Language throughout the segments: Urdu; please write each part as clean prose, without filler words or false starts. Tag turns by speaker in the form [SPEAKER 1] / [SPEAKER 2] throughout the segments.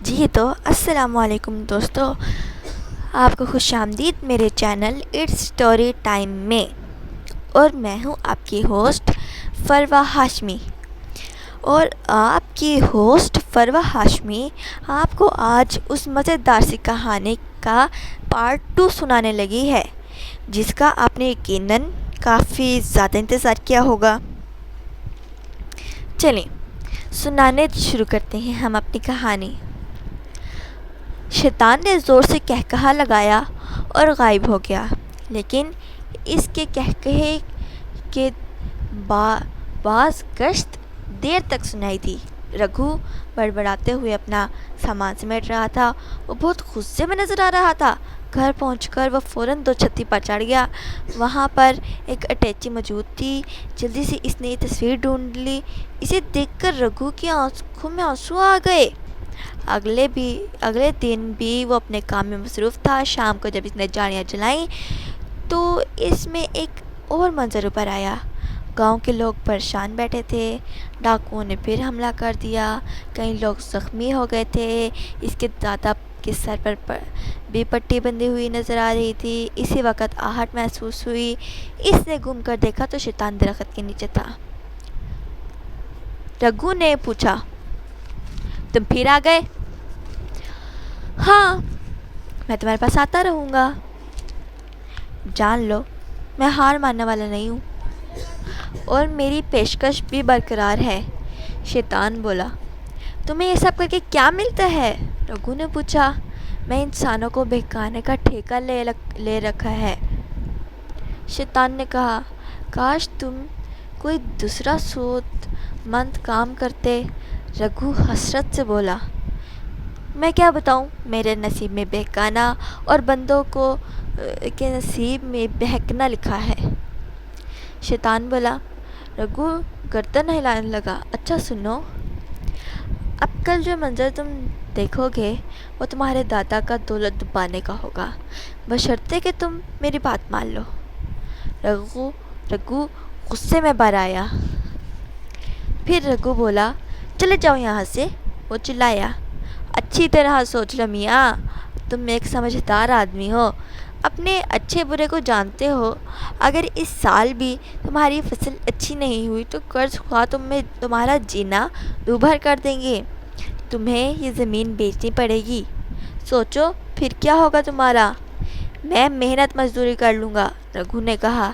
[SPEAKER 1] جی تو السلام علیکم دوستو، آپ کو خوش آمدید میرے چینل اٹس اسٹوری ٹائم میں، اور میں ہوں آپ کی ہوسٹ فروہ ہاشمی۔ اور آپ کی ہوسٹ فروہ ہاشمی آپ کو آج اس مزیدار سی کہانی کا پارٹ 2 سنانے لگی ہے، جس کا آپ نے یقیناً کافی زیادہ انتظار کیا ہوگا۔ چلیں سنانے شروع کرتے ہیں ہم اپنی کہانی۔ شیطان نے زور سے کہکہا لگایا اور غائب ہو گیا، لیکن اس کے کہکہے کے باز گشت دیر تک سنائی دی۔ رگھو بڑبڑاتے ہوئے اپنا سامان سمیٹ رہا تھا۔ وہ بہت غصے میں نظر آ رہا تھا۔ گھر پہنچ کر وہ فوراً 2 چھتی پر چڑھ گیا۔ وہاں پر ایک اٹیچی موجود تھی۔ جلدی سے اس نے یہ تصویر ڈھونڈ لی۔ اسے دیکھ کر رگھو کی آنکھوں میں آنسو آ گئے۔ اگلے دن بھی وہ اپنے کام میں مصروف تھا۔ شام کو جب اس نے جالیاں جلائیں تو اس میں ایک اور منظر اوپر آیا۔ گاؤں کے لوگ پریشان بیٹھے تھے۔ ڈاکوؤں نے پھر حملہ کر دیا۔ کئی لوگ زخمی ہو گئے تھے۔ اس کے دادا کے سر پر بھی پٹی بندھی ہوئی نظر آ رہی تھی۔ اسی وقت آہٹ محسوس ہوئی۔ اس نے گھوم کر دیکھا تو شیطان درخت کے نیچے تھا۔ رگھو نے پوچھا، تم پھر آ گئے؟ ہاں، میں تمہارے پاس آتا رہوں گا۔ جان لو میں ہار ماننے والا نہیں ہوں، اور میری پیشکش بھی برقرار ہے۔ شیطان بولا، تمہیں یہ سب کر کے کیا ملتا ہے؟ رگھو نے پوچھا۔ میں انسانوں کو بہکانے کا ٹھیکہ لے رکھا ہے۔ شیطان نے کہا، کاش تم کوئی دوسرا سود مند کام کرتے۔ رگھو حسرت سے بولا، میں کیا بتاؤں، میرے نصیب میں بہکانا اور بندوں کے نصیب میں بہکنا لکھا ہے۔ شیطان بولا۔ رگھو گردن ہلانے لگا، اچھا سنو، اب کل جو منظر تم دیکھو گے وہ تمہارے دادا کا دولت ڈبانے کا ہوگا، بشرطے کہ تم میری بات مان لو۔ رگھو غصے میں بھر آیا۔ پھر رگھو بولا، چلے جاؤ یہاں سے۔ وہ چلایا، اچھی طرح سوچ لو میاں، تم ایک سمجھدار آدمی ہو، اپنے اچھے برے کو جانتے ہو۔ اگر اس سال بھی تمہاری فصل اچھی نہیں ہوئی تو قرض خواہ تمہارا جینا دوبھر کر دیں گے۔ تمہیں یہ زمین بیچنی پڑے گی۔ سوچو پھر کیا ہوگا تمہارا۔ میں محنت مزدوری کر لوں گا۔ رگھو نے کہا،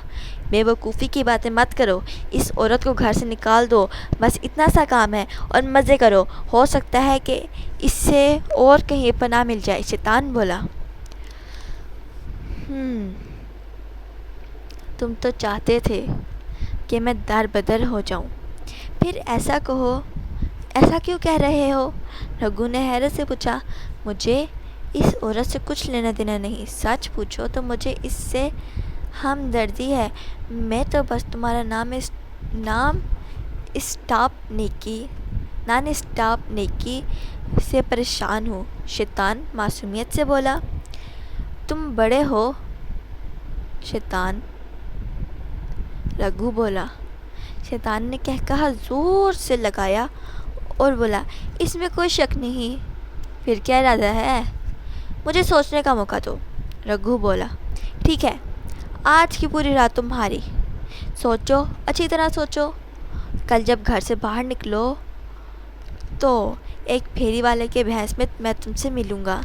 [SPEAKER 1] بے وقوفی کی باتیں مت کرو، اس عورت کو گھر سے نکال دو، بس اتنا سا کام ہے، اور مزے کرو، ہو سکتا ہے کہ اس سے اور کہیں پناہ مل جائے۔ شیطان بولا، تم تو چاہتے تھے کہ میں در بدر ہو جاؤں، پھر ایسا کہو، ایسا کیوں کہہ رہے ہو؟ رگھو نے حیرت سے پوچھا، مجھے اس عورت سے کچھ لینا دینا نہیں، سچ پوچھو تو مجھے اس سے ہمدردی ہے۔ میں تو بس تمہارا نان اسٹاپ نیکی سے پریشان ہوں۔ شیطان معصومیت سے بولا، تم بڑے ہو شیطان۔ رگھو بولا۔ شیطان نے کہا زور سے لگایا اور بولا، اس میں کوئی شک نہیں، پھر کیا ارادہ ہے؟ مجھے سوچنے کا موقع دو۔ رگھو بولا، ٹھیک ہے، آج کی پوری رات تمہاری، سوچو، اچھی طرح سوچو۔ کل جب گھر سے باہر نکلو تو ایک پھیری والے کے بھینس میں تم سے ملوں گا۔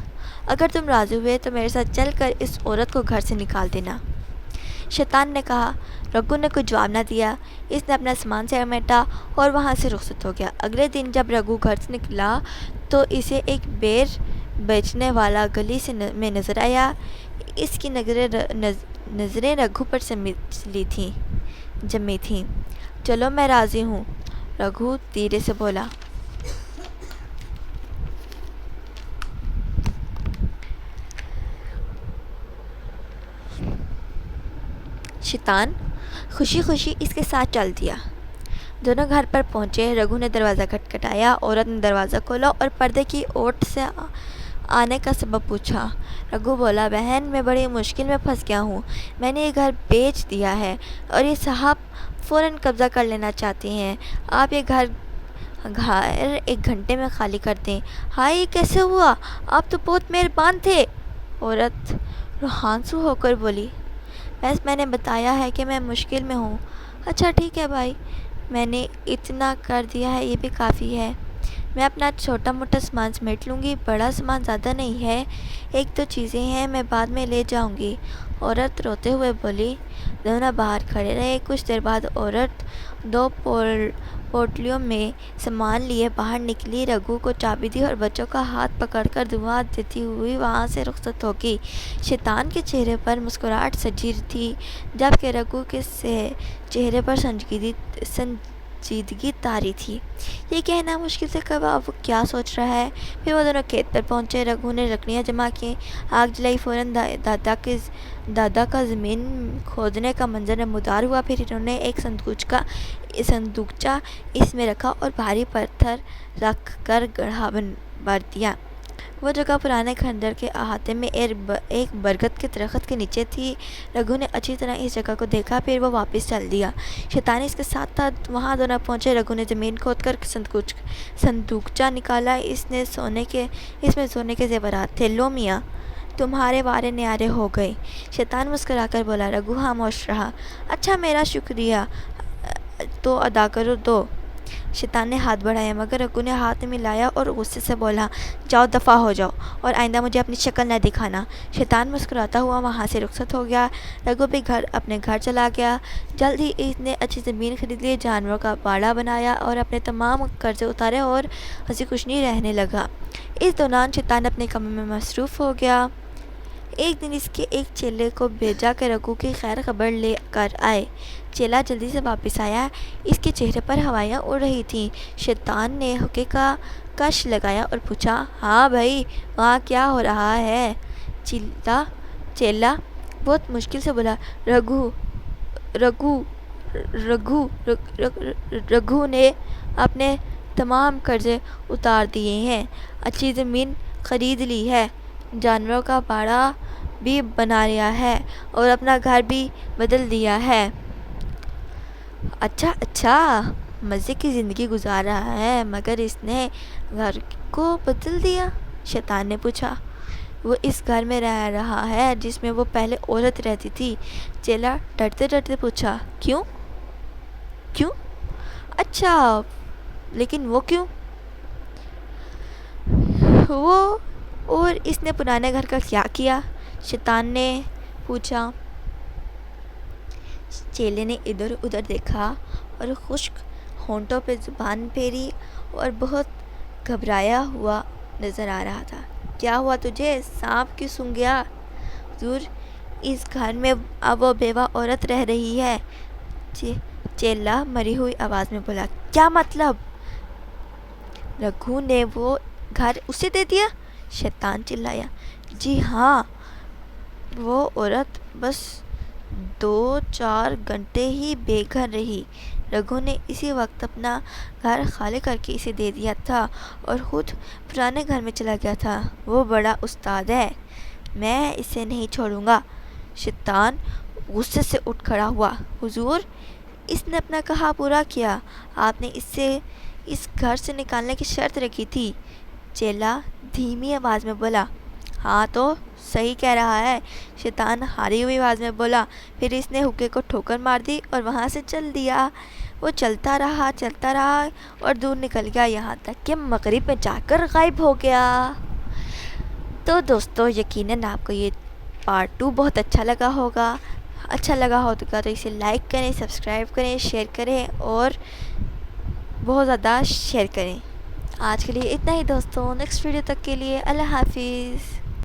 [SPEAKER 1] اگر تم راضی ہوئے تو میرے ساتھ چل کر اس عورت کو گھر سے نکال دینا۔ شیطان نے کہا۔ رگھو نے کوئی جواب نہ دیا۔ اس نے اپنا سامان سمیٹا اور وہاں سے رخصت ہو گیا۔ اگلے دن جب رگھو گھر سے نکلا تو اسے ایک بیر بیچنے والا گلی میں نظر آیا۔ اس کی نظریں رگھو پر جمی تھیں۔ چلو میں راضی ہوں، رگھو دھیرے سے بولا۔ شیطان خوشی خوشی اس کے ساتھ چل دیا۔ دونوں گھر پر پہنچے۔ رگھو نے دروازہ کھٹکھٹایا۔ عورت نے دروازہ کھولا اور پردے کی اوٹ سے آنے کا سبب پوچھا۔ رگھو بولا، بہن میں بڑی مشکل میں پھنس گیا ہوں، میں نے یہ گھر بیچ دیا ہے اور یہ صاحب فوراً قبضہ کر لینا چاہتے ہیں۔ گھر 1 گھنٹے میں خالی کر دیں۔ ہائے یہ کیسے ہوا؟ آپ تو بہت مہربان تھے۔ عورت روحانسو ہو کر بولی، بس میں نے بتایا ہے کہ میں مشکل میں ہوں۔ اچھا ٹھیک ہے بھائی، میں نے اتنا کر دیا ہے، یہ بھی کافی ہے۔ میں اپنا چھوٹا موٹا سامان سمیٹ لوں گی، بڑا سامان زیادہ نہیں ہے، 1-2 چیزیں ہیں، میں بعد میں لے جاؤں گی۔ عورت روتے ہوئے بولی۔ دونوں باہر کھڑے رہے۔ کچھ دیر بعد عورت 2 پوٹلیوں میں سامان لیے باہر نکلی، رگو کو چابی دی اور بچوں کا ہاتھ پکڑ کر دعا دیتی ہوئی وہاں سے رخصت ہو گئی۔ شیطان کے چہرے پر مسکراہٹ سجی تھی، جبکہ رگو کے چہرے پر سنجیدگی طاری تھی۔ یہ کہنا مشکل سے کہا وہ کیا سوچ رہا ہے۔ پھر وہ دونوں کھیت پر پہنچے۔ رگو نے لکڑیاں جمع کیں، آگ جلائی، فوراً دادا کا زمین کھودنے کا منظر نمودار ہوا۔ پھر انہوں نے ایک صندوقچہ اس میں رکھا اور بھاری پتھر رکھ کر گڑھا بھر دیا۔ وہ جگہ پرانے کھنڈر کے احاطے میں ایک برگد کے درخت کے نیچے تھی۔ رگو نے اچھی طرح اس جگہ کو دیکھا، پھر وہ واپس چل دیا۔ شیطان اس کے ساتھ تھا۔ وہاں دونوں پہنچے۔ رگو نے زمین کھود کر صندوقچہ نکالا۔ اس میں سونے کے زیورات تھے۔ لو میاں، تمہارے وارے نیارے ہو گئے۔ شیطان مسکرا کر بولا۔ رگو خاموش رہا۔ اچھا، میرا شکریہ تو ادا کرو دو۔ شیطان نے ہاتھ بڑھایا، مگر رگو نے ہاتھ ملایا اور غصے سے بولا، جاؤ دفع ہو جاؤ اور آئندہ مجھے اپنی شکل نہ دکھانا۔ شیطان مسکراتا ہوا وہاں سے رخصت ہو گیا۔ رگو بھی اپنے گھر چلا گیا۔ جلد ہی اس نے اچھی زمین خرید لی، جانوروں کا باڑہ بنایا اور اپنے تمام قرضے اتارے اور ہنسی خوشی رہنے لگا۔ اس دوران شیطان اپنے کاموں میں مصروف ہو گیا۔ ایک دن اس کے ایک چیلے کو بھیجا کہ رگو کی خیر خبر لے کر آئے۔ چیلا جلدی سے واپس آیا۔ اس کے چہرے پر ہوائیاں اڑ رہی تھیں۔ شیطان نے حقے کا کش لگایا اور پوچھا، ہاں بھائی، وہاں کیا ہو رہا ہے؟ چیلا بہت مشکل سے بولا، رگو نے اپنے تمام قرضے اتار دیے ہیں، اچھی زمین خرید لی ہے، جانوروں کا باڑہ بھی بنا لیا ہے اور اپنا گھر بھی بدل دیا ہے۔ اچھا، مزے کی زندگی گزار رہا ہے، مگر اس نے گھر کو بدل دیا؟ شیطان نے پوچھا۔ وہ اس گھر میں رہ رہا ہے جس میں وہ پہلے عورت رہتی تھی۔ چیلا ڈرتے ڈرتے پوچھا، کیوں؟ اچھا، لیکن وہ کیوں؟ وہ اور اس نے پرانے گھر کا کیا کیا؟ شیطان نے پوچھا۔ چیلے نے ادھر ادھر دیکھا اور خشک ہونٹوں پہ زبان پھیری اور بہت گھبرایا ہوا نظر آ رہا تھا۔ کیا ہوا تجھے؟ سانپ کیوں سونگھ گیا؟ حضور، اس گھر میں اب وہ بیوہ عورت رہ رہی ہے، چیلا مری ہوئی آواز میں بولا۔ کیا مطلب؟ رگو نے وہ گھر اسے دے دیا؟ شیطان چلایا۔ جی ہاں، وہ عورت بس 2-4 گھنٹے ہی بے گھر رہی۔ رگو نے اسی وقت اپنا گھر خالی کر کے اسے دے دیا تھا اور خود پرانے گھر میں چلا گیا تھا۔ وہ بڑا استاد ہے، میں اسے نہیں چھوڑوں گا۔ شیطان غصے سے اٹھ کھڑا ہوا۔ حضور، اس نے اپنا کہا پورا کیا، آپ نے اسے اس گھر سے نکالنے کی شرط رکھی تھی۔ چیلا دھیمی آواز میں بولا۔ ہاں تو صحیح کہہ رہا ہے، شیطان ہاری ہوئی آواز میں بولا۔ پھر اس نے حقے کو ٹھوکر مار دی اور وہاں سے چل دیا۔ وہ چلتا رہا اور دور نکل گیا، یہاں تک کہ مغرب میں جا کر غائب ہو گیا۔ تو دوستو، یقیناً آپ کو یہ پارٹ 2 بہت اچھا لگا ہوگا۔ تو اسے لائک کریں، سبسکرائب کریں، شیئر کریں اور بہت زیادہ شیئر کریں۔ آج کے لیے اتنا ہی دوستوں، نیکسٹ ویڈیو تک کے لیے اللہ حافظ۔